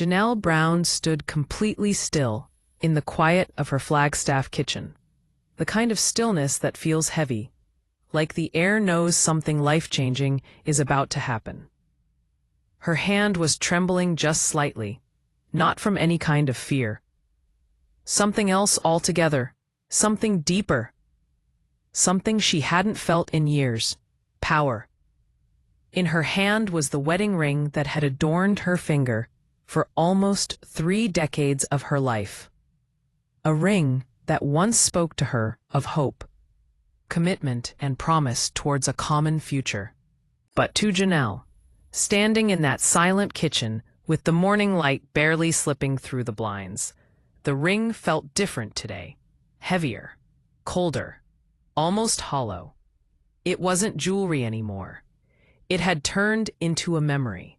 Janelle Brown stood completely still in the quiet of her Flagstaff kitchen, the kind of stillness that feels heavy, like the air knows something life-changing is about to happen. Her hand was trembling just slightly, not from any kind of fear. Something else altogether, something deeper, something she hadn't felt in years: power. In her hand was the wedding ring that had adorned her finger for almost 3 decades of her life. A ring that once spoke to her of hope, commitment, and promise towards a common future. But to Janelle, standing in that silent kitchen with the morning light barely slipping through the blinds, the ring felt different today, heavier, colder, almost hollow. It wasn't jewelry anymore. It had turned into a memory,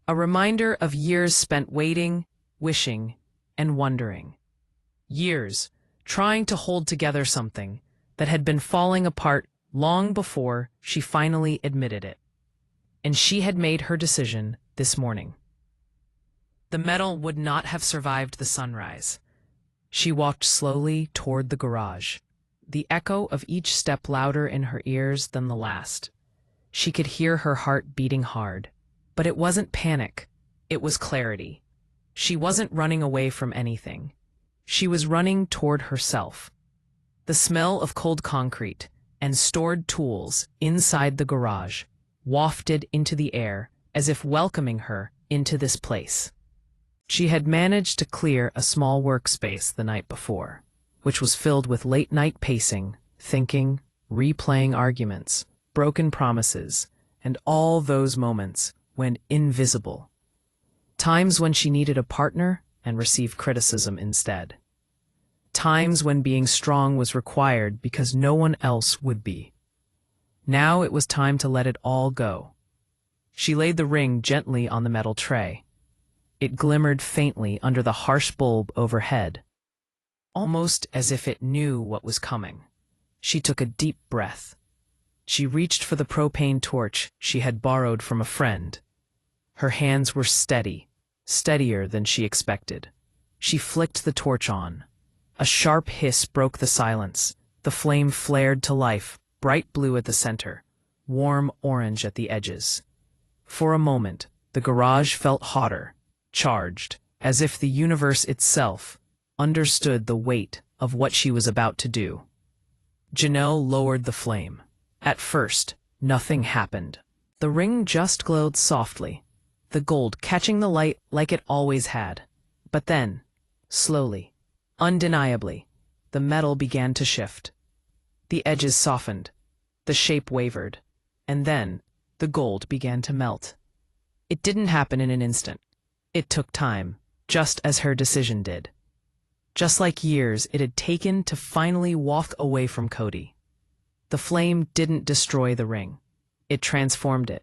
a reminder of years spent waiting, wishing, and wondering. Years trying to hold together something that had been falling apart long before she finally admitted it. And she had made her decision this morning. The medal would not have survived the sunrise. She walked slowly toward the garage, the echo of each step louder in her ears than the last. She could hear her heart beating hard, but it wasn't panic, it was clarity. She wasn't running away from anything. She was running toward herself. The smell of cold concrete and stored tools inside the garage wafted into the air as if welcoming her into this place. She had managed to clear a small workspace the night before, which was filled with late-night pacing, thinking, replaying arguments, broken promises, and all those moments when invisible. Times when she needed a partner and received criticism instead. Times when being strong was required because no one else would be. Now it was time to let it all go. She laid the ring gently on the metal tray. It glimmered faintly under the harsh bulb overhead, almost as if it knew what was coming. She took a deep breath. She reached for the propane torch she had borrowed from a friend. Her hands were steady, steadier than she expected. She flicked the torch on. A sharp hiss broke the silence. The flame flared to life, bright blue at the center, warm orange at the edges. For a moment, the garage felt hotter, charged, as if the universe itself understood the weight of what she was about to do. Janelle lowered the flame. At first, nothing happened. The ring just glowed softly, the gold catching the light like it always had. But then, slowly, undeniably, the metal began to shift. The edges softened, the shape wavered, and then the gold began to melt. It didn't happen in an instant. It took time, just as her decision did. Just like years it had taken to finally walk away from Kody. The flame didn't destroy the ring. It transformed it.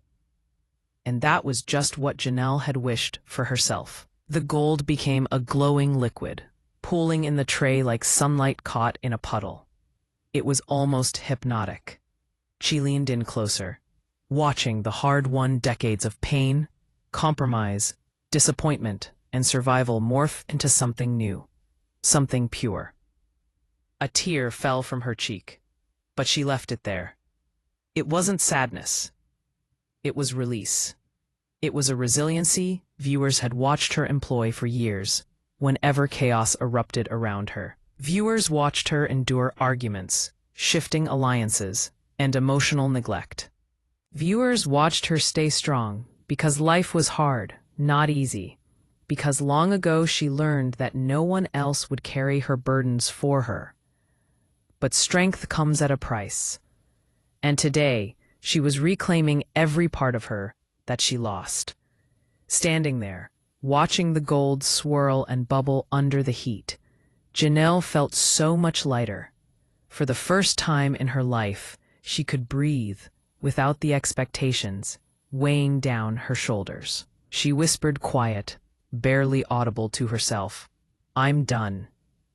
And that was just what Janelle had wished for herself. The gold became a glowing liquid, pooling in the tray like sunlight caught in a puddle. It was almost hypnotic. She leaned in closer, watching the hard-won decades of pain, compromise, disappointment, and survival morph into something new, something pure. A tear fell from her cheek, but she left it there. It wasn't sadness. It was release. It was a resiliency viewers had watched her employ for years, whenever chaos erupted around her. Viewers watched her endure arguments, shifting alliances, and emotional neglect. Viewers watched her stay strong because life was hard, not easy, because long ago she learned that no one else would carry her burdens for her. But strength comes at a price. And today, she was reclaiming every part of her that she lost. Standing there, watching the gold swirl and bubble under the heat, Janelle felt so much lighter. For the first time in her life, she could breathe without the expectations weighing down her shoulders. She whispered quiet, barely audible to herself, "I'm done."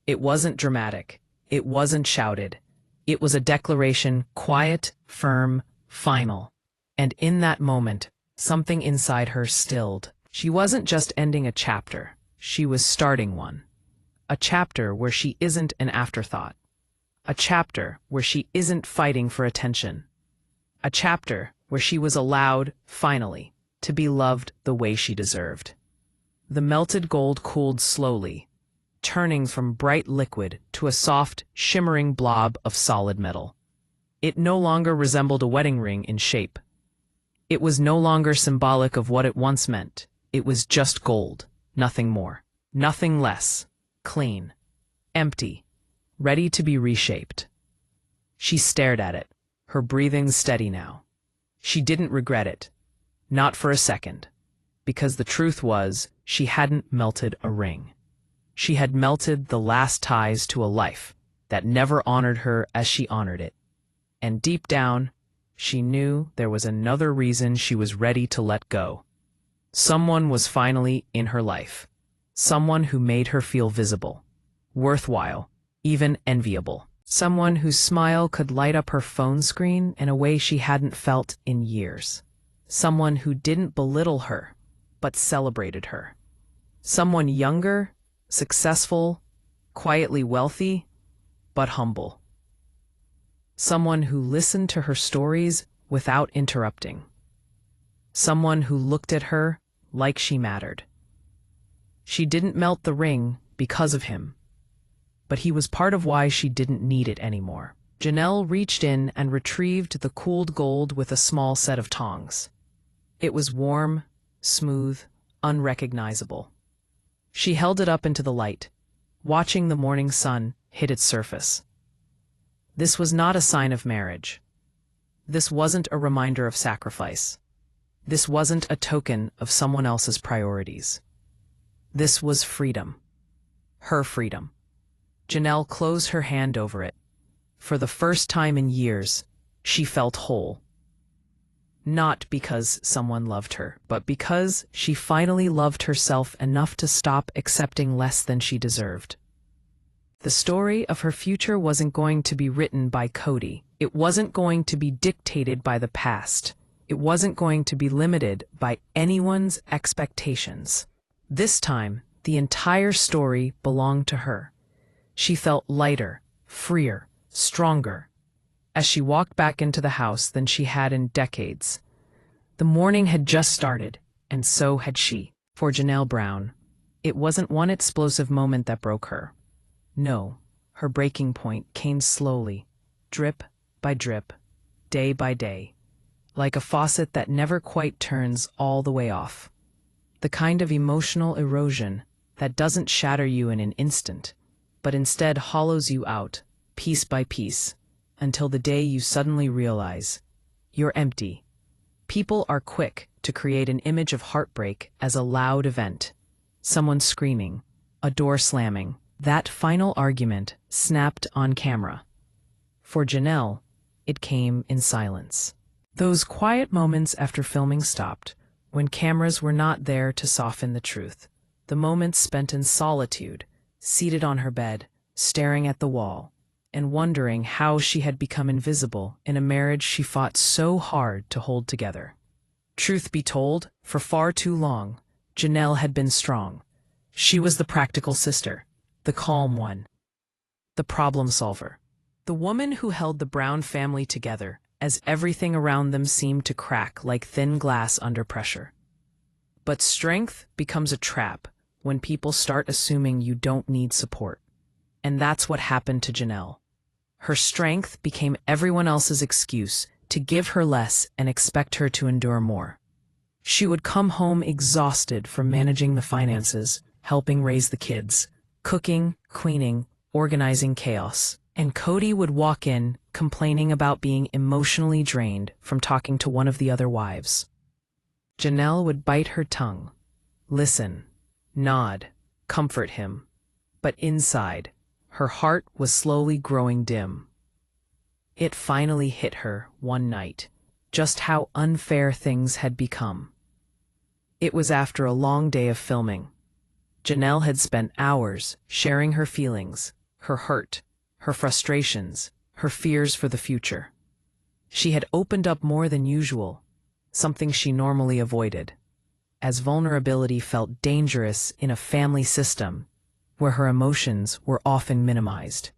It wasn't dramatic. It wasn't shouted. It was a declaration, quiet, firm, final. And in that moment, something inside her stilled, She wasn't just ending a chapter, she was starting one. A chapter where she isn't an afterthought. A chapter where she isn't fighting for attention. A chapter where she was allowed, finally, to be loved the way she deserved. The melted gold cooled slowly, turning from bright liquid to a soft, shimmering blob of solid metal. It no longer resembled a wedding ring in shape. It was no longer symbolic of what it once meant. It was just gold, nothing more, nothing less, clean, empty, ready to be reshaped. She stared at it, her breathing steady now. She didn't regret it, not for a second, because the truth was she hadn't melted a ring. She had melted the last ties to a life that never honored her as she honored it. And deep down, she knew there was another reason she was ready to let go. Someone was finally in her life. Someone who made her feel visible, worthwhile, even enviable. Someone whose smile could light up her phone screen in a way she hadn't felt in years. Someone who didn't belittle her, but celebrated her. Someone younger, successful, quietly wealthy, but humble. Someone who listened to her stories without interrupting. Someone who looked at her like she mattered. She didn't melt the ring because of him, but he was part of why she didn't need it anymore. Janelle reached in and retrieved the cooled gold with a small set of tongs. It was warm, smooth, unrecognizable. She held it up into the light, watching the morning sun hit its surface. This was not a sign of marriage. This wasn't a reminder of sacrifice. This wasn't a token of someone else's priorities. This was freedom. Her freedom. Janelle closed her hand over it. For the first time in years, she felt whole. Not because someone loved her, but because she finally loved herself enough to stop accepting less than she deserved. The story of her future wasn't going to be written by Kody. It wasn't going to be dictated by the past. It wasn't going to be limited by anyone's expectations. This time, the entire story belonged to her. She felt lighter, freer, stronger, as she walked back into the house than she had in decades. The morning had just started, and so had she. For Janelle Brown, it wasn't one explosive moment that broke her. No, her breaking point came slowly, drip by drip, day by day, like a faucet that never quite turns all the way off. The kind of emotional erosion that doesn't shatter you in an instant, but instead hollows you out, piece by piece, until the day you suddenly realize you're empty. People are quick to create an image of heartbreak as a loud event. Someone screaming, a door slamming. That final argument snapped on camera. For Janelle, it came in silence. Those quiet moments after filming stopped, when cameras were not there to soften the truth. The moments spent in solitude, seated on her bed, staring at the wall, and wondering how she had become invisible in a marriage she fought so hard to hold together. Truth be told, for far too long, Janelle had been strong. She was the practical sister, the calm one, the problem solver, the woman who held the Brown family together as everything around them seemed to crack like thin glass under pressure. But strength becomes a trap when people start assuming you don't need support. And that's what happened to Janelle. Her strength became everyone else's excuse to give her less and expect her to endure more. She would come home exhausted from managing the finances, helping raise the kids, cooking, cleaning, organizing chaos. And Kody would walk in, complaining about being emotionally drained from talking to one of the other wives. Janelle would bite her tongue, listen, nod, comfort him. But inside, her heart was slowly growing dim. It finally hit her one night, just how unfair things had become. It was after a long day of filming. Janelle had spent hours sharing her feelings, her hurt, her frustrations, her fears for the future. She had opened up more than usual, something she normally avoided. as vulnerability felt dangerous in a family system where her emotions were often minimized.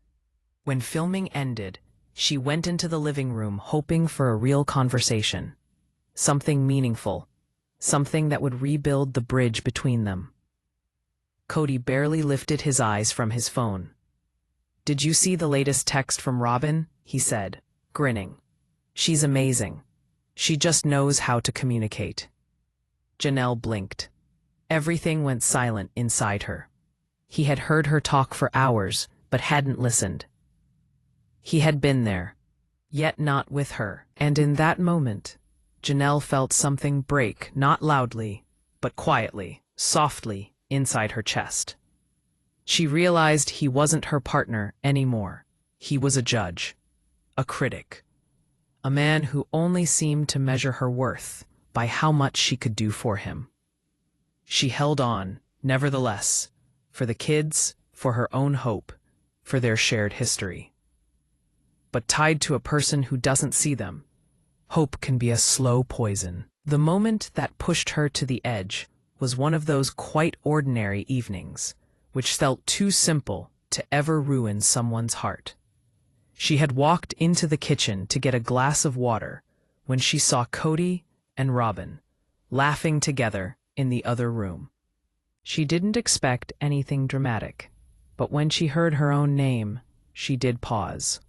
When filming ended, she went into the living room hoping for a real conversation, something meaningful, something that would rebuild the bridge between them. Kody barely lifted his eyes from his phone. "Did you see the latest text from Robin?" he said, grinning. "She's amazing. She just knows how to communicate." Janelle blinked. Everything went silent inside her. He had heard her talk for hours, but hadn't listened. He had been there, yet not with her. And in that moment, Janelle felt something break, not loudly, but quietly, softly, inside her chest. She realized he wasn't her partner anymore. He was a judge, a critic, a man who only seemed to measure her worth by how much she could do for him. She held on, nevertheless, for the kids, for her own hope, for their shared history. But tied to a person who doesn't see them, hope can be a slow poison. The moment that pushed her to the edge was one of those quite ordinary evenings, which felt too simple to ever ruin someone's heart. She had walked into the kitchen to get a glass of water when she saw Kody and Robin laughing together in the other room. She didn't expect anything dramatic, but when she heard her own name, she did pause.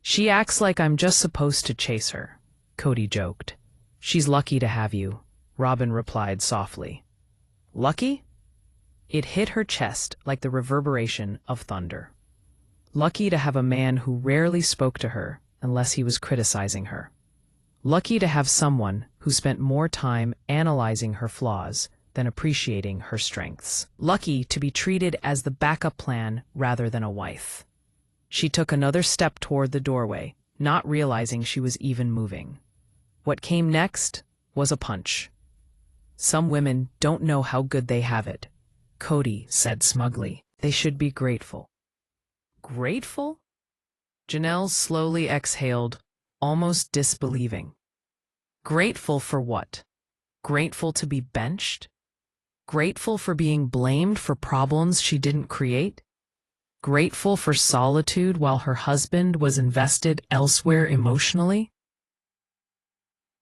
"She acts like I'm just supposed to chase her," Kody joked. "She's lucky to have you," Robin replied softly. "Lucky?" It hit her chest like the reverberation of thunder. Lucky to have a man who rarely spoke to her unless he was criticizing her. Lucky to have someone who spent more time analyzing her flaws than appreciating her strengths. Lucky to be treated as the backup plan rather than a wife. She took another step toward the doorway, not realizing she was even moving. What came next was a punch. "Some women don't know how good they have it," Kody said smugly. "They should be grateful." Grateful? Janelle slowly exhaled, almost disbelieving. Grateful for what? Grateful to be benched? Grateful for being blamed for problems she didn't create? Grateful for solitude while her husband was invested elsewhere emotionally?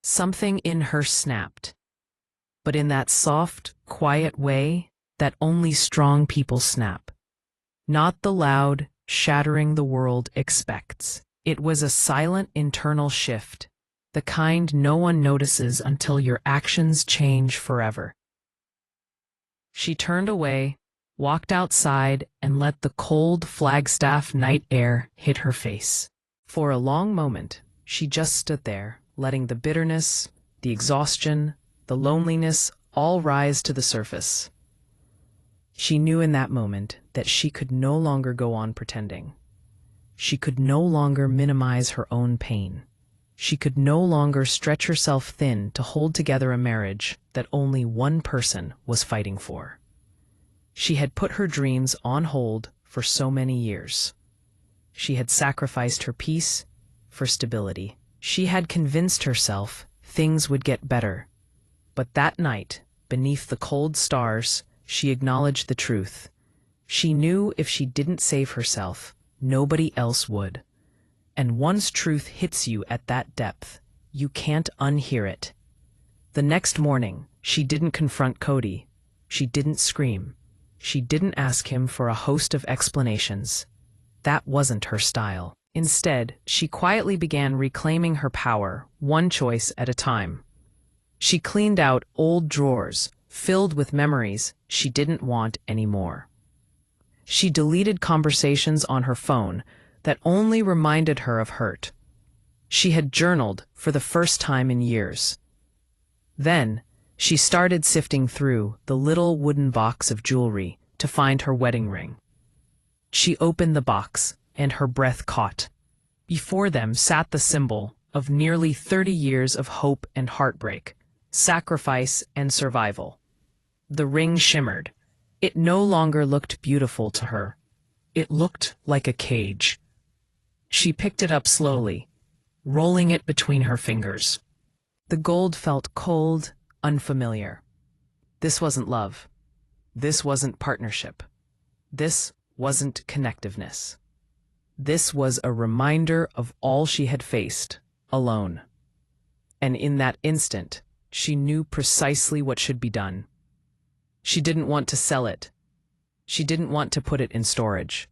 Something in her snapped, but in that soft, quiet way that only strong people snap. Not the loud, shattering the world expects. It was a silent internal shift, the kind no one notices until your actions change forever. She turned away, walked outside, and let the cold Flagstaff night air hit her face. For a long moment, she just stood there, letting the bitterness, the exhaustion, the loneliness all rise to the surface. She knew in that moment that she could no longer go on pretending. She could no longer minimize her own pain. She could no longer stretch herself thin to hold together a marriage that only one person was fighting for. She had put her dreams on hold for so many years. She had sacrificed her peace for stability. She had convinced herself things would get better. But that night, beneath the cold stars, she acknowledged the truth. She knew if she didn't save herself, nobody else would. And once truth hits you at that depth, you can't unhear it. The next morning, she didn't confront Kody. She didn't scream. She didn't ask him for a host of explanations. That wasn't her style. Instead, she quietly began reclaiming her power, one choice at a time. She cleaned out old drawers, filled with memories she didn't want anymore. She deleted conversations on her phone that only reminded her of hurt. She had journaled for the first time in years. Then, she started sifting through the little wooden box of jewelry to find her wedding ring. She opened the box, and her breath caught. Before them sat the symbol of nearly 30 years of hope and heartbreak, sacrifice and survival. The ring shimmered. It no longer looked beautiful to her. It looked like a cage. She picked it up slowly, rolling it between her fingers. The gold felt cold, unfamiliar. This wasn't love. This wasn't partnership. This wasn't connectiveness. This was a reminder of all she had faced, alone. And in that instant, she knew precisely what should be done. She didn't want to sell it. She didn't want to put it in storage.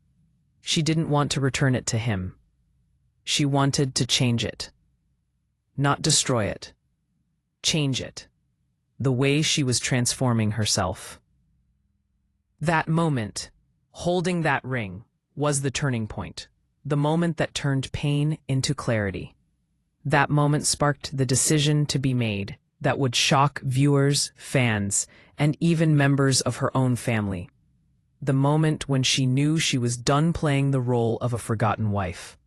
She didn't want to return it to him. She wanted to change it. Not destroy it. Change it. The way she was transforming herself. That moment, holding that ring, was the turning point. The moment that turned pain into clarity. That moment sparked the decision to be made that would shock viewers, fans, and even members of her own family. The moment when she knew she was done playing the role of a forgotten wife.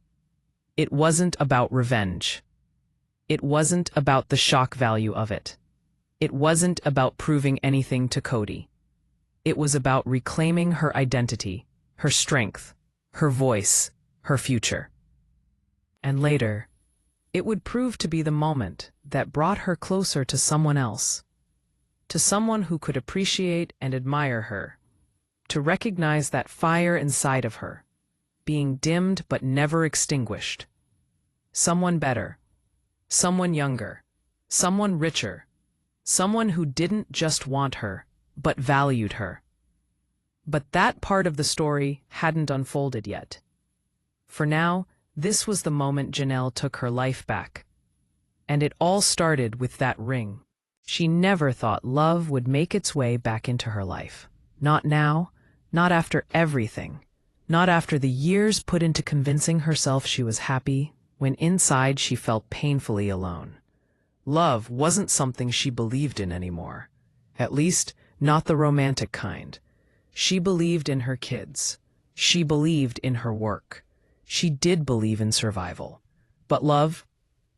It wasn't about revenge. It wasn't about the shock value of it. It wasn't about proving anything to Kody. It was about reclaiming her identity, her strength, her voice, her future. And later, it would prove to be the moment that brought her closer to someone else, to someone who could appreciate and admire her, to recognize that fire inside of her, being dimmed but never extinguished. Someone better, someone younger, someone richer, someone who didn't just want her, but valued her. But that part of the story hadn't unfolded yet. For now, this was the moment Janelle took her life back. And it all started with that ring. She never thought love would make its way back into her life. Not now, not after everything, not after the years put into convincing herself she was happy, when inside she felt painfully alone. Love wasn't something she believed in anymore. At least, not the romantic kind. She believed in her kids. She believed in her work. She did believe in survival. But love,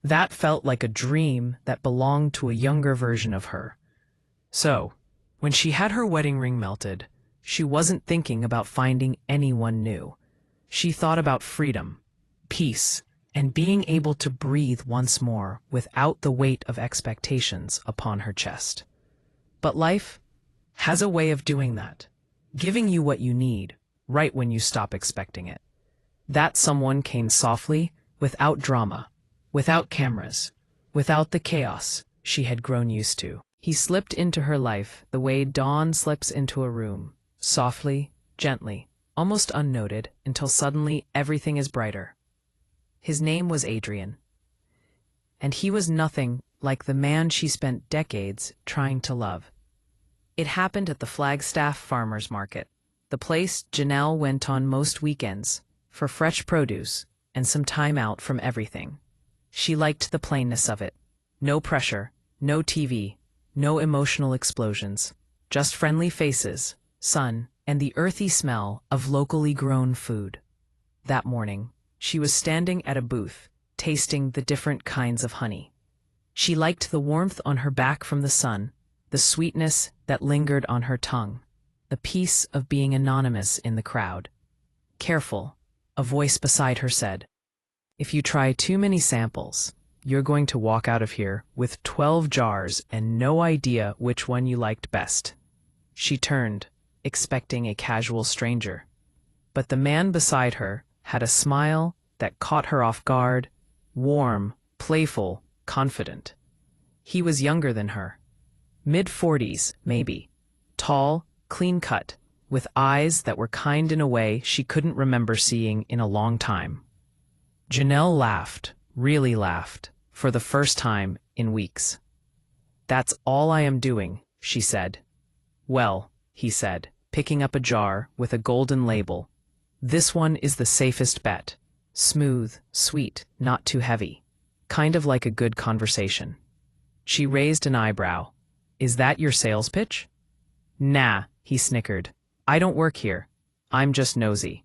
that felt like a dream that belonged to a younger version of her. So, when she had her wedding ring melted, she wasn't thinking about finding anyone new. She thought about freedom, peace, and being able to breathe once more without the weight of expectations upon her chest. But life has a way of doing that, giving you what you need right when you stop expecting it. That someone came softly, without drama, without cameras, without the chaos she had grown used to. He slipped into her life the way dawn slips into a room, softly, gently, almost unnoted, until suddenly everything is brighter. His name was Adrian, and he was nothing like the man she spent decades trying to love. It happened at the Flagstaff Farmers Market, the place Janelle went on most weekends, for fresh produce and some time out from everything. She liked the plainness of it. No pressure, no TV, no emotional explosions, just friendly faces, sun, and the earthy smell of locally grown food. That morning, she was standing at a booth, tasting the different kinds of honey. She liked the warmth on her back from the sun, the sweetness that lingered on her tongue, the peace of being anonymous in the crowd. Careful, a voice beside her said, "If you try too many samples, you're going to walk out of here with 12 jars and no idea which one you liked best." She turned, expecting a casual stranger. But the man beside her had a smile that caught her off guard, warm, playful, confident. He was younger than her. Mid-40s, maybe. Tall, clean-cut, with eyes that were kind in a way she couldn't remember seeing in a long time. Janelle laughed, really laughed, for the first time in weeks. "That's all I am doing," she said. "Well," he said, picking up a jar with a golden label. "This one is the safest bet. Smooth, sweet, not too heavy. Kind of like a good conversation." She raised an eyebrow. "Is that your sales pitch?" "Nah," he snickered. "I don't work here. I'm just nosy."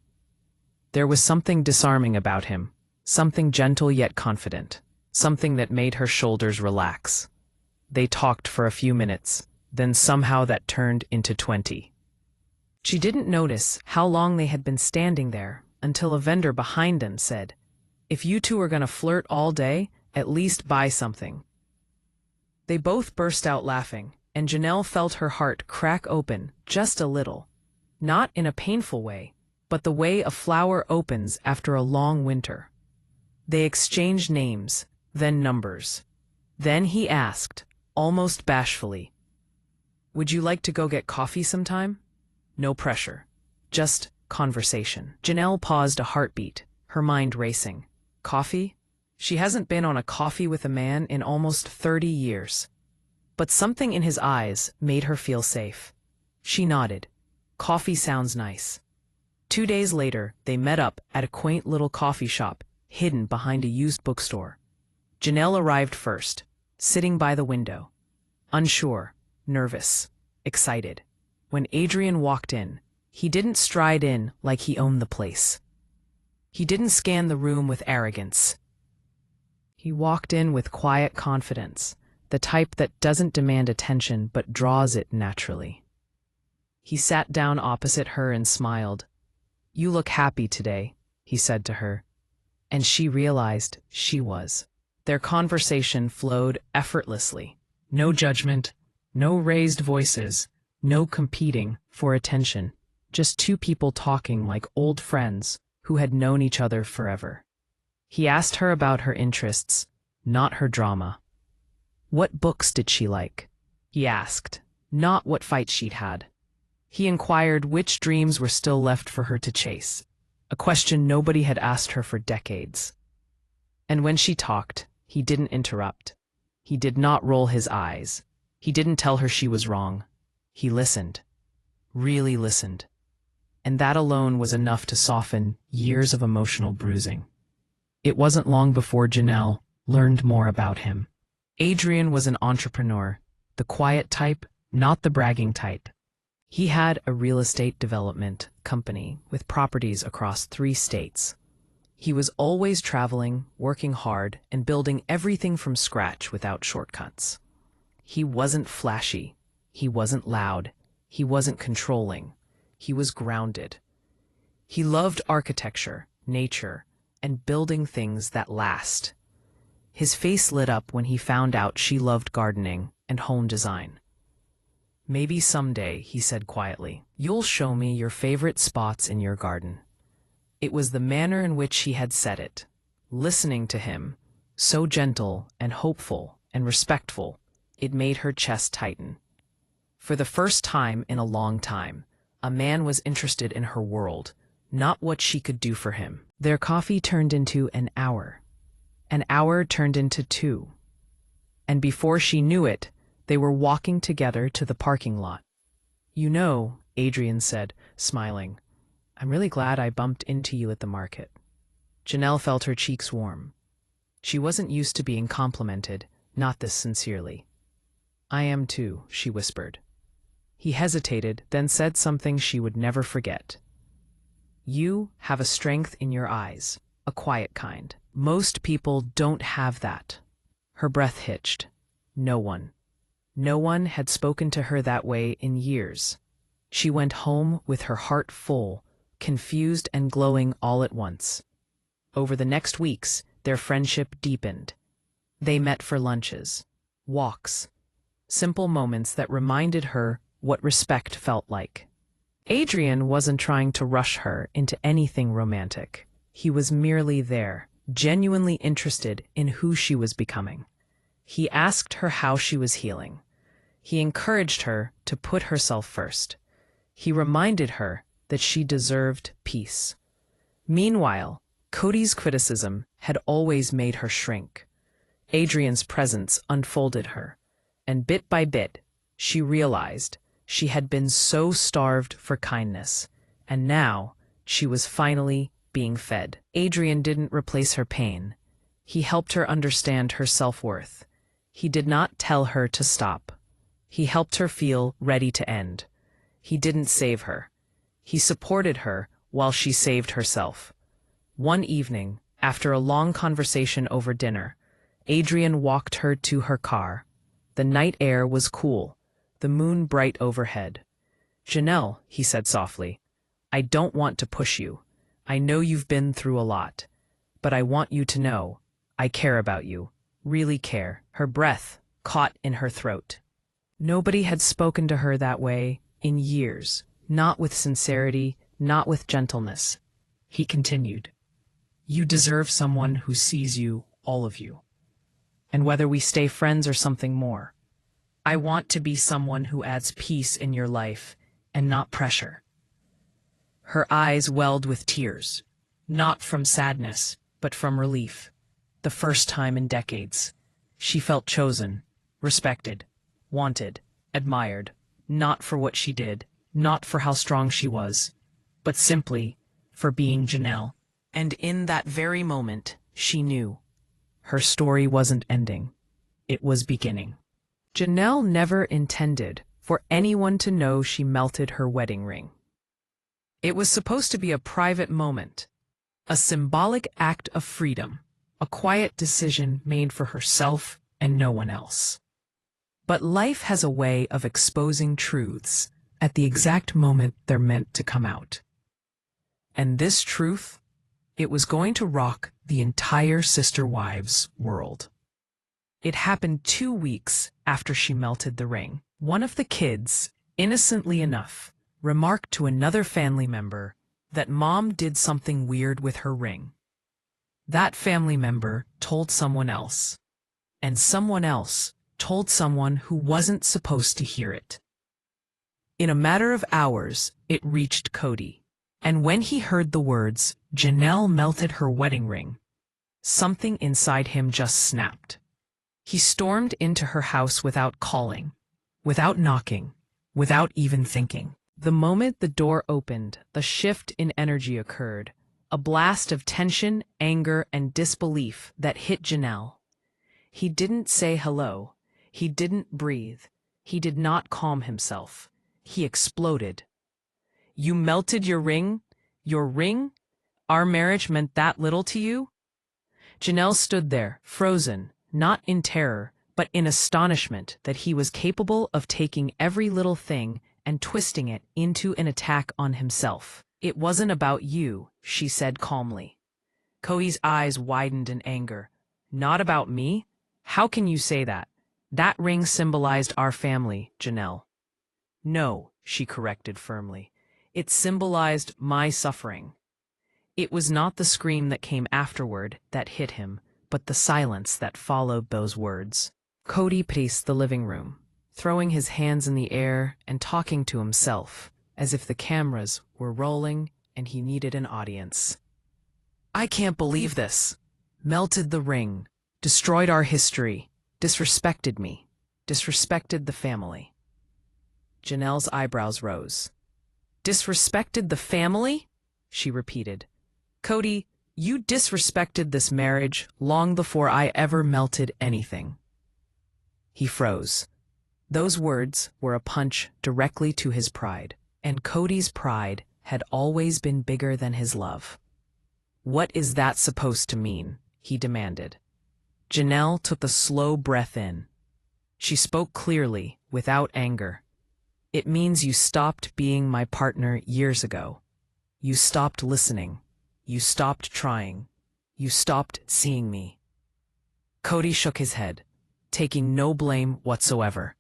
There was something disarming about him, something gentle yet confident, something that made her shoulders relax. They talked for a few minutes, then somehow that turned into 20. She didn't notice how long they had been standing there until a vendor behind them said, "If you two are going to flirt all day, at least buy something." They both burst out laughing, and Janelle felt her heart crack open just a little. Not in a painful way, but the way a flower opens after a long winter. They exchanged names, then numbers. Then he asked, almost bashfully, "Would you like to go get coffee sometime?" No pressure. Just conversation. Janelle paused, a heartbeat, her mind racing. Coffee? She hasn't been on a coffee with a man in almost 30 years. But something in his eyes made her feel safe. She nodded. Coffee sounds nice. 2 days later, they met up at a quaint little coffee shop hidden behind a used bookstore. Janelle arrived first, sitting by the window. Unsure, nervous, excited. When Adrian walked in, he didn't stride in like he owned the place. He didn't scan the room with arrogance. He walked in with quiet confidence, the type that doesn't demand attention but draws it naturally. He sat down opposite her and smiled. "You look happy today," he said to her. And she realized she was. Their conversation flowed effortlessly. No judgment, no raised voices, no competing for attention. Just two people talking like old friends who had known each other forever. He asked her about her interests, not her drama. What books did she like? He asked, not what fights she'd had. He inquired which dreams were still left for her to chase, a question nobody had asked her for decades. And when she talked, he didn't interrupt. He did not roll his eyes. He didn't tell her she was wrong. He listened. Really listened. And that alone was enough to soften years of emotional bruising. It wasn't long before Janelle learned more about him. Adrian was an entrepreneur, the quiet type, not the bragging type. He had a real estate development company with properties across 3 states. He was always traveling, working hard, and building everything from scratch without shortcuts. He wasn't flashy. He wasn't loud. He wasn't controlling. He was grounded. He loved architecture, nature, and building things that last. His face lit up when he found out she loved gardening and home design. "Maybe someday," he said quietly, "you'll show me your favorite spots in your garden." It was the manner in which he had said it, listening to him, so gentle and hopeful and respectful, it made her chest tighten. For the first time in a long time, a man was interested in her world, not what she could do for him. Their coffee turned into an hour. An hour turned into 2. And before she knew it, they were walking together to the parking lot. "You know," Adrian said, smiling, "I'm really glad I bumped into you at the market." Janelle felt her cheeks warm. She wasn't used to being complimented, not this sincerely. "I am too," she whispered. He hesitated, then said something she would never forget. "You have a strength in your eyes, a quiet kind. Most people don't have that." Her breath hitched. No one had spoken to her that way in years. She went home with her heart full, confused and glowing all at once. Over the next weeks, their friendship deepened. They met for lunches, walks, simple moments that reminded her what respect felt like. Adrian wasn't trying to rush her into anything romantic. He was merely there, genuinely interested in who she was becoming. He asked her how she was healing. He encouraged her to put herself first. He reminded her that she deserved peace. Meanwhile, Kody's criticism had always made her shrink. Adrian's presence unfolded her, and bit by bit, she realized she had been so starved for kindness, and now she was finally being fed. Adrian didn't replace her pain. He helped her understand her self-worth. He did not tell her to stop. He helped her feel ready to end. He didn't save her. He supported her while she saved herself. One evening, after a long conversation over dinner, Adrian walked her to her car. The night air was cool, the moon bright overhead. "Janelle," he said softly, "I don't want to push you. I know you've been through a lot. But I want you to know, I care about you. Really care." Her breath caught in her throat. Nobody had spoken to her that way in years, not with sincerity, not with gentleness. He continued, "You deserve someone who sees you, all of you. And whether we stay friends or something more, I want to be someone who adds peace in your life and not pressure." Her eyes welled with tears, not from sadness, but from relief. The first time in decades, she felt chosen, respected, wanted, admired, not for what she did, not for how strong she was, but simply for being Janelle. And in that very moment, she knew her story wasn't ending. It was beginning. Janelle never intended for anyone to know she melted her wedding ring. It was supposed to be a private moment, a symbolic act of freedom, a quiet decision made for herself and no one else. But life has a way of exposing truths at the exact moment they're meant to come out. And this truth, it was going to rock the entire Sister Wives world. It happened 2 weeks after she melted the ring. One of the kids, innocently enough, remarked to another family member that Mom did something weird with her ring. That family member told someone else, and someone else told someone who wasn't supposed to hear it. In a matter of hours, it reached Kody, and when he heard the words, "Janelle melted her wedding ring," something inside him just snapped. He stormed into her house without calling, without knocking, without even thinking. The moment the door opened, the shift in energy occurred, a blast of tension, anger, and disbelief that hit Janelle. He didn't say hello. He didn't breathe. He did not calm himself. He exploded. "You melted your ring? Your ring? Our marriage meant that little to you?" Janelle stood there, frozen, not in terror, but in astonishment that he was capable of taking every little thing and twisting it into an attack on himself. "It wasn't about you," she said calmly. Kody's eyes widened in anger. "Not about me? How can you say that? That ring symbolized our family, Janelle." "No," she corrected firmly. "It symbolized my suffering." It was not the scream that came afterward that hit him, but the silence that followed those words. Kody paced the living room, throwing his hands in the air and talking to himself, as if the cameras were rolling and he needed an audience. "I can't believe this. Melted the ring, destroyed our history, disrespected me, disrespected the family." Janelle's eyebrows rose. "Disrespected the family?" she repeated. "Kody, you disrespected this marriage long before I ever melted anything." He froze. Those words were a punch directly to his pride, and Kody's pride had always been bigger than his love. "What is that supposed to mean?" he demanded. Janelle took a slow breath in. She spoke clearly, without anger. "It means you stopped being my partner years ago. You stopped listening. You stopped trying. You stopped seeing me." Kody shook his head, taking no blame whatsoever.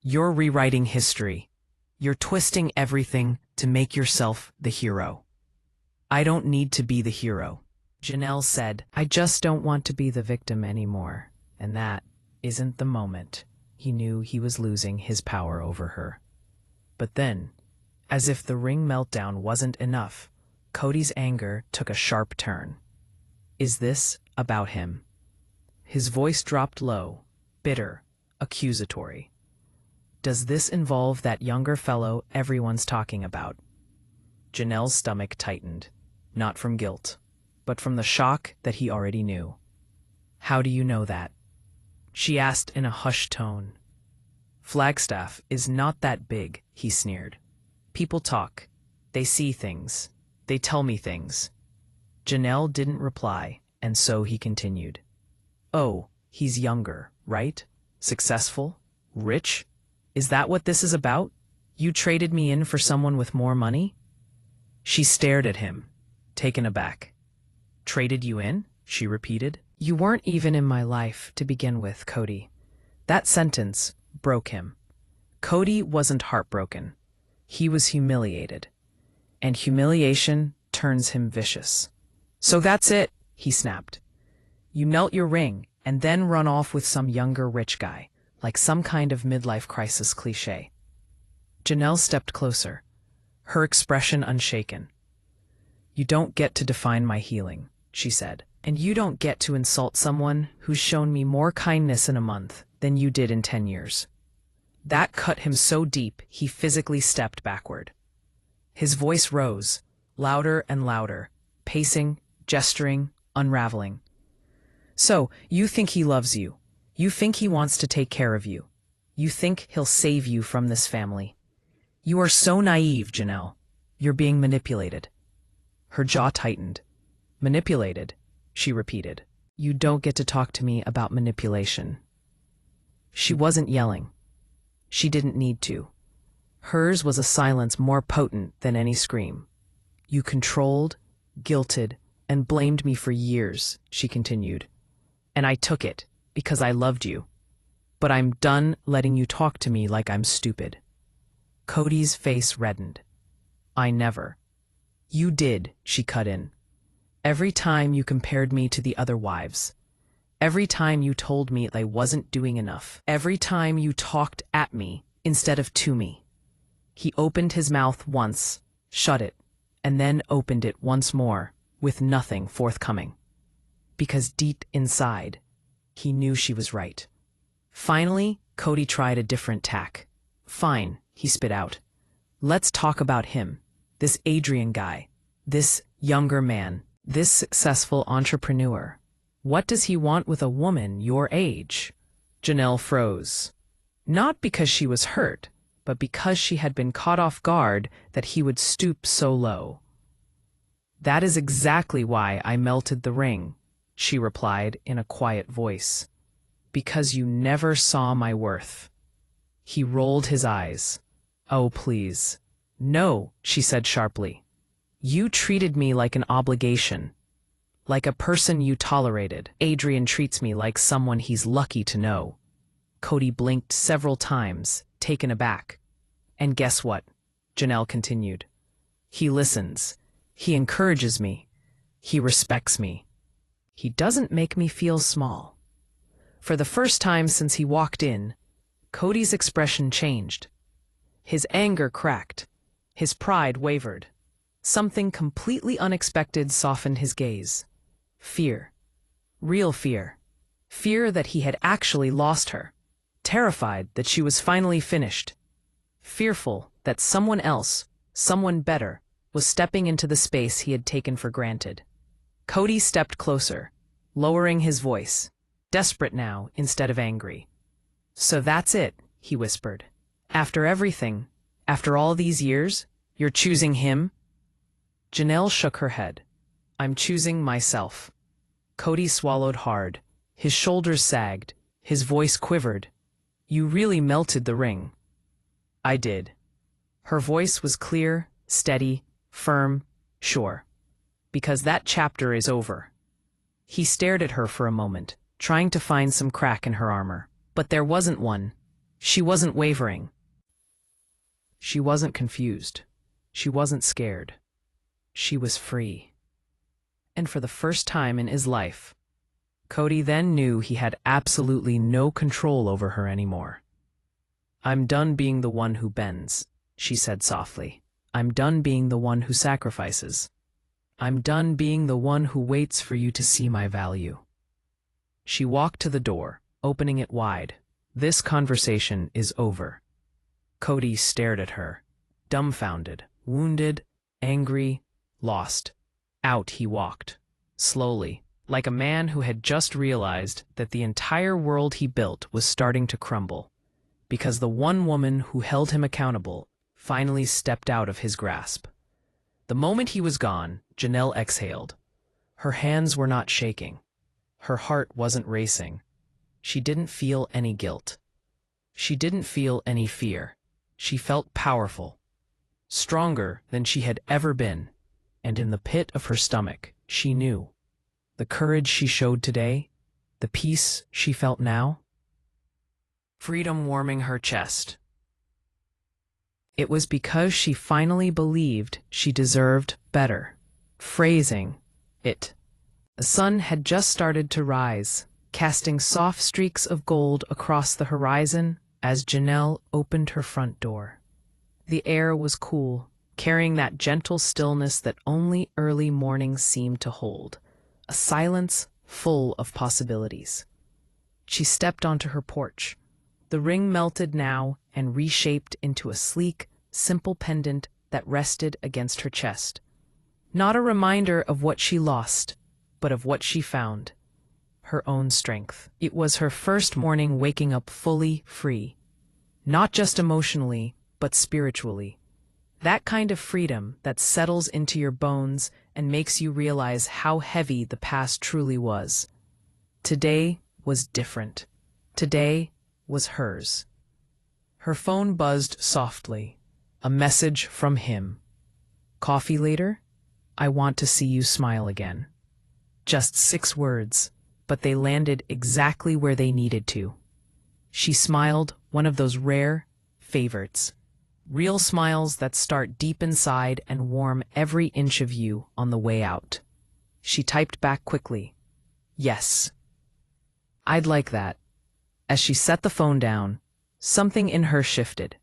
"You're rewriting history. You're twisting everything to make yourself the hero." "I don't need to be the hero," Janelle said. "I just don't want to be the victim anymore. And that isn't the moment." He knew he was losing his power over her. But then, as if the ring meltdown wasn't enough, Kody's anger took a sharp turn. "Is this about him?" His voice dropped low, bitter, accusatory. "Does this involve that younger fellow everyone's talking about?" Janelle's stomach tightened, not from guilt, but from the shock that he already knew. "How do you know that?" she asked in a hushed tone. "Flagstaff is not that big," he sneered. "People talk. They see things. They tell me things." Janelle didn't reply, and so he continued. "Oh, he's younger, right? Successful? Rich? Is that what this is about? You traded me in for someone with more money?" She stared at him, taken aback. "Traded you in?" she repeated. "You weren't even in my life to begin with, Kody. That sentence broke him. Kody wasn't heartbroken. He was humiliated. And humiliation turns him vicious. "So that's it," he snapped. "You melt your ring and then run off with some younger rich guy, like some kind of midlife crisis cliché." Janelle stepped closer, her expression unshaken. "You don't get to define my healing," she said. "And you don't get to insult someone who's shown me more kindness in a month than you did in 10 years. That cut him so deep he physically stepped backward. His voice rose, louder and louder, pacing, gesturing, unraveling. "So, you think he loves you. You think he wants to take care of you. You think he'll save you from this family. You are so naive, Janelle. You're being manipulated." Her jaw tightened. "Manipulated," she repeated. "You don't get to talk to me about manipulation." She wasn't yelling. She didn't need to. Hers was a silence more potent than any scream. "You controlled, guilted, and blamed me for years," she continued. "And I took it, because I loved you. But I'm done letting you talk to me like I'm stupid." Kody's face reddened. "I never." "You did," she cut in. "Every time you compared me to the other wives. Every time you told me I wasn't doing enough. Every time you talked at me instead of to me." He opened his mouth once, shut it, and then opened it once more, with nothing forthcoming. Because deep inside, he knew she was right. Finally, Kody tried a different tack. "Fine," he spit out. "Let's talk about him. This Adrian guy. This younger man. This successful entrepreneur. What does he want with a woman your age?" Janelle froze. Not because she was hurt, but because she had been caught off guard that he would stoop so low. "That is exactly why I melted the ring," she replied in a quiet voice. "Because you never saw my worth." He rolled his eyes. "Oh, please." "No," she said sharply. "You treated me like an obligation. Like a person you tolerated. Adrian treats me like someone he's lucky to know." Kody blinked several times, taken aback. "And guess what?" Janelle continued. "He listens. He encourages me. He respects me. He doesn't make me feel small." For the first time since he walked in, Kody's expression changed. His anger cracked. His pride wavered. Something completely unexpected softened his gaze. Fear. Real fear. Fear that he had actually lost her. Terrified that she was finally finished. Fearful that someone else, someone better, was stepping into the space he had taken for granted. Kody stepped closer, lowering his voice, desperate now instead of angry. "So that's it," he whispered. "After everything, after all these years, you're choosing him?" Janelle shook her head. "I'm choosing myself." Kody swallowed hard. His shoulders sagged. His voice quivered. "You really melted the ring." "I did." Her voice was clear, steady, firm, sure. "Because that chapter is over." He stared at her for a moment, trying to find some crack in her armor. But there wasn't one. She wasn't wavering. She wasn't confused. She wasn't scared. She was free. And for the first time in his life, Kody then knew he had absolutely no control over her anymore. "I'm done being the one who bends," she said softly. "I'm done being the one who sacrifices. I'm done being the one who waits for you to see my value." She walked to the door, opening it wide. "This conversation is over." Kody stared at her, dumbfounded, wounded, angry, lost. Out he walked, slowly, like a man who had just realized that the entire world he built was starting to crumble, because the one woman who held him accountable finally stepped out of his grasp. The moment he was gone, Janelle exhaled. Her hands were not shaking. Her heart wasn't racing. She didn't feel any guilt. She didn't feel any fear. She felt powerful, stronger than she had ever been, and in the pit of her stomach, she knew. The courage she showed today, the peace she felt now, freedom warming her chest. It was because she finally believed she deserved better. Phrasing it. The sun had just started to rise, casting soft streaks of gold across the horizon as Janelle opened her front door. The air was cool, carrying that gentle stillness that only early mornings seemed to hold, a silence full of possibilities. She stepped onto her porch. The ring melted now and reshaped into a sleek, simple pendant that rested against her chest. Not a reminder of what she lost, but of what she found. Her own strength. It was her first morning waking up fully free. Not just emotionally, but spiritually. That kind of freedom that settles into your bones and makes you realize how heavy the past truly was. Today was different. Today was hers. Her phone buzzed softly. A message from him. Coffee later? I want to see you smile again. Just 6 words, but they landed exactly where they needed to. She smiled, one of those rare favorites. Real smiles that start deep inside and warm every inch of you on the way out. She typed back quickly. Yes. I'd like that. As she set the phone down, something in her shifted.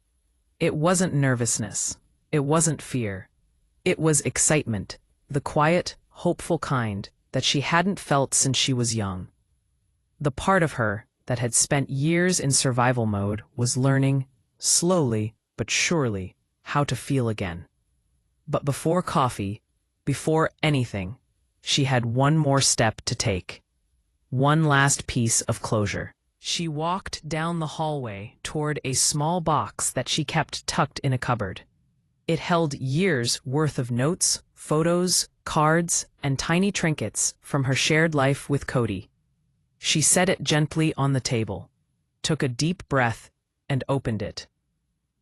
It wasn't nervousness. It wasn't fear. It was excitement, the quiet, hopeful kind that she hadn't felt since she was young. The part of her that had spent years in survival mode was learning, slowly but surely, how to feel again. But before coffee, before anything, she had one more step to take. One last piece of closure. She walked down the hallway toward a small box that she kept tucked in a cupboard. It held years' worth of notes, photos, cards, and tiny trinkets from her shared life with Kody. She set it gently on the table, took a deep breath, and opened it.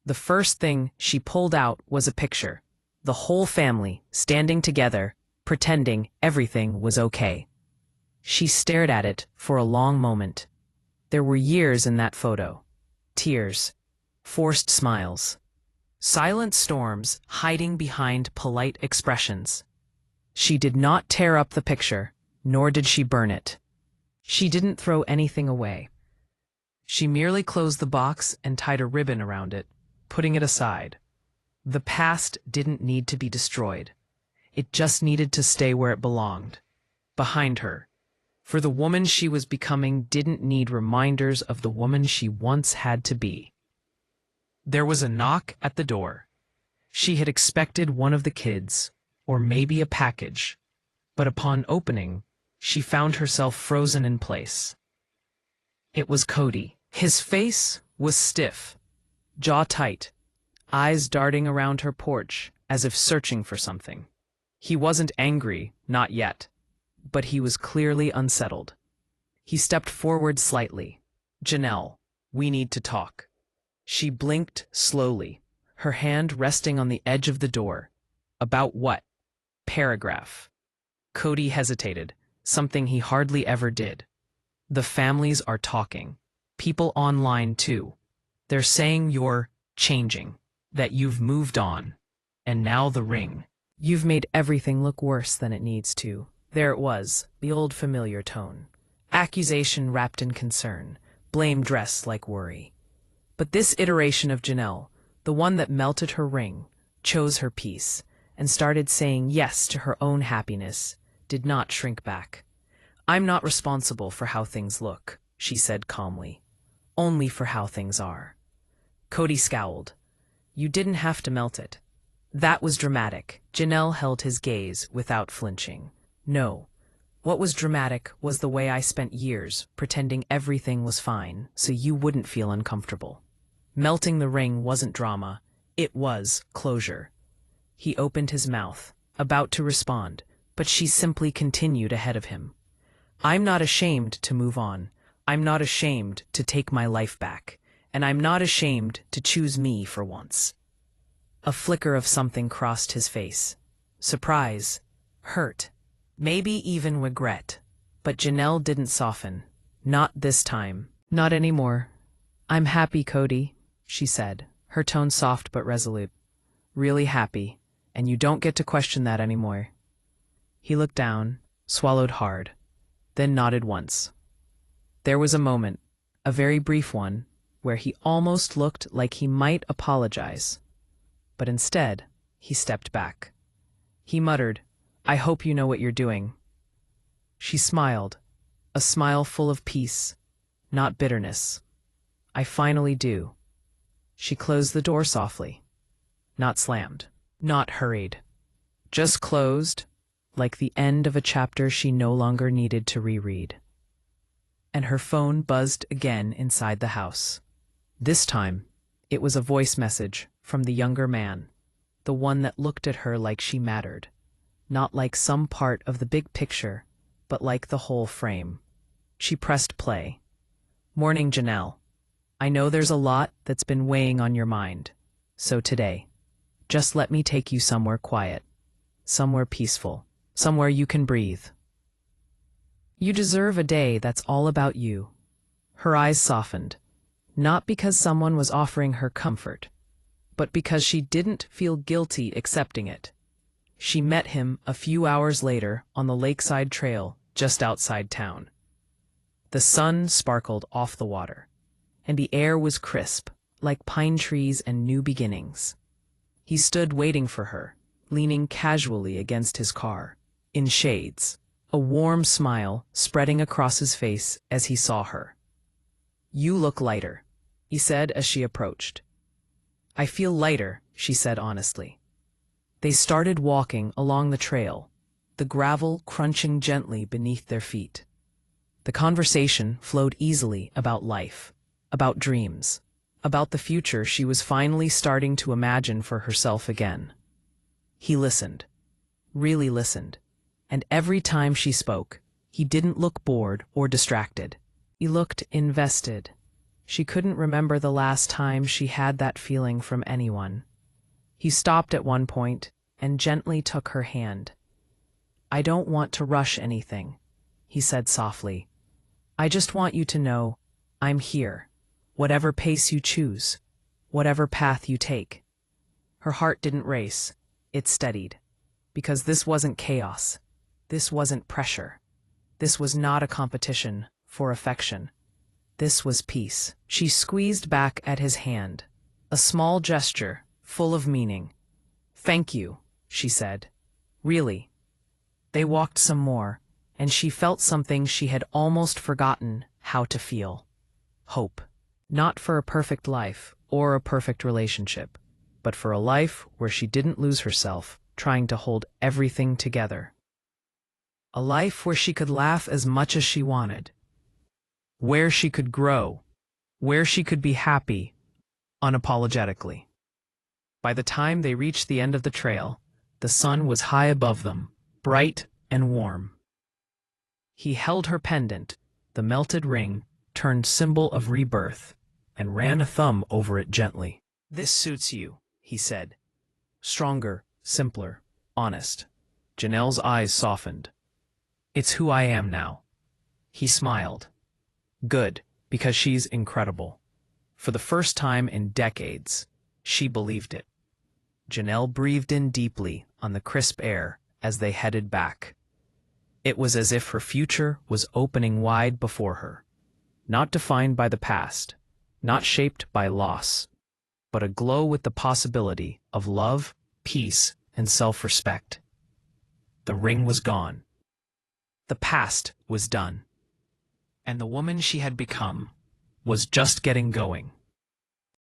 The first thing she pulled out was a picture, the whole family standing together, pretending everything was okay. She stared at it for a long moment. There were years in that photo. Tears, forced smiles, silent storms hiding behind polite expressions. She did not tear up the picture, nor did she burn it. She didn't throw anything away. She merely closed the box and tied a ribbon around it, putting it aside. The past didn't need to be destroyed. It just needed to stay where it belonged, behind her. For the woman she was becoming didn't need reminders of the woman she once had to be. There was a knock at the door. She had expected one of the kids, or maybe a package, but upon opening, she found herself frozen in place. It was Kody. His face was stiff, jaw tight, eyes darting around her porch as if searching for something. He wasn't angry, not yet, but he was clearly unsettled. He stepped forward slightly. Janelle, we need to talk. She blinked slowly, her hand resting on the edge of the door. About what? Paragraph. Kody hesitated, something he hardly ever did. The families are talking. People online too. They're saying you're changing, that you've moved on. And now the ring. You've made everything look worse than it needs to. There it was, the old familiar tone. Accusation wrapped in concern, blame dressed like worry. But this iteration of Janelle, the one that melted her ring, chose her peace, and started saying yes to her own happiness, did not shrink back. I'm not responsible for how things look, she said calmly. Only for how things are. Kody scowled. You didn't have to melt it. That was dramatic. Janelle held his gaze without flinching. No. What was dramatic was the way I spent years pretending everything was fine so you wouldn't feel uncomfortable. Melting the ring wasn't drama. It was closure. He opened his mouth, about to respond, but she simply continued ahead of him. I'm not ashamed to move on. I'm not ashamed to take my life back. And I'm not ashamed to choose me for once. A flicker of something crossed his face. Surprise, hurt, maybe even regret. But Janelle didn't soften. Not this time. Not anymore. I'm happy, Kody, she said, her tone soft but resolute. Really happy, and you don't get to question that anymore. He looked down, swallowed hard, then nodded once. There was a moment, a very brief one, where he almost looked like he might apologize. But instead, he stepped back. He muttered, "I hope you know what you're doing." She smiled, a smile full of peace, not bitterness. "I finally do." She closed the door softly. Not slammed, not hurried. Just closed, like the end of a chapter she no longer needed to reread. And her phone buzzed again inside the house. This time, it was a voice message from the younger man, the one that looked at her like she mattered, not like some part of the big picture, but like the whole frame. She pressed play. "Morning, Janelle. I know there's a lot that's been weighing on your mind, so today, just let me take you somewhere quiet, somewhere peaceful, somewhere you can breathe. You deserve a day that's all about you." Her eyes softened, not because someone was offering her comfort, but because she didn't feel guilty accepting it. She met him a few hours later on the lakeside trail just outside town. The sun sparkled off the water, and the air was crisp, like pine trees and new beginnings. He stood waiting for her, leaning casually against his car, in shades, a warm smile spreading across his face as he saw her. "You look lighter," he said as she approached. "I feel lighter," she said honestly. They started walking along the trail, the gravel crunching gently beneath their feet. The conversation flowed easily about life, about dreams, about the future she was finally starting to imagine for herself again. He listened, really listened, and every time she spoke, he didn't look bored or distracted. He looked invested. She couldn't remember the last time she had that feeling from anyone. He stopped at one point and gently took her hand. "I don't want to rush anything," he said softly. "I just want you to know I'm here, whatever pace you choose, whatever path you take." Her heart didn't race, it steadied, because this wasn't chaos. This wasn't pressure. This was not a competition for affection. This was peace. She squeezed back at his hand, a small gesture full of meaning. "Thank you," she said. "Really." They walked some more, and she felt something she had almost forgotten how to feel. Hope. Not for a perfect life or a perfect relationship, but for a life where she didn't lose herself trying to hold everything together. A life where she could laugh as much as she wanted, where she could grow, where she could be happy, unapologetically. By the time they reached the end of the trail, the sun was high above them, bright and warm. He held her pendant, the melted ring, turned symbol of rebirth, and ran a thumb over it gently. "This suits you," he said. Stronger, simpler, honest. Janelle's eyes softened. "It's who I am now." He smiled. "Good, because she's incredible." For the first time in decades, she believed it. Janelle breathed in deeply on the crisp air as they headed back. It was as if her future was opening wide before her, not defined by the past, not shaped by loss, but aglow with the possibility of love, peace, and self-respect. The ring was gone. The past was done. And the woman she had become was just getting going.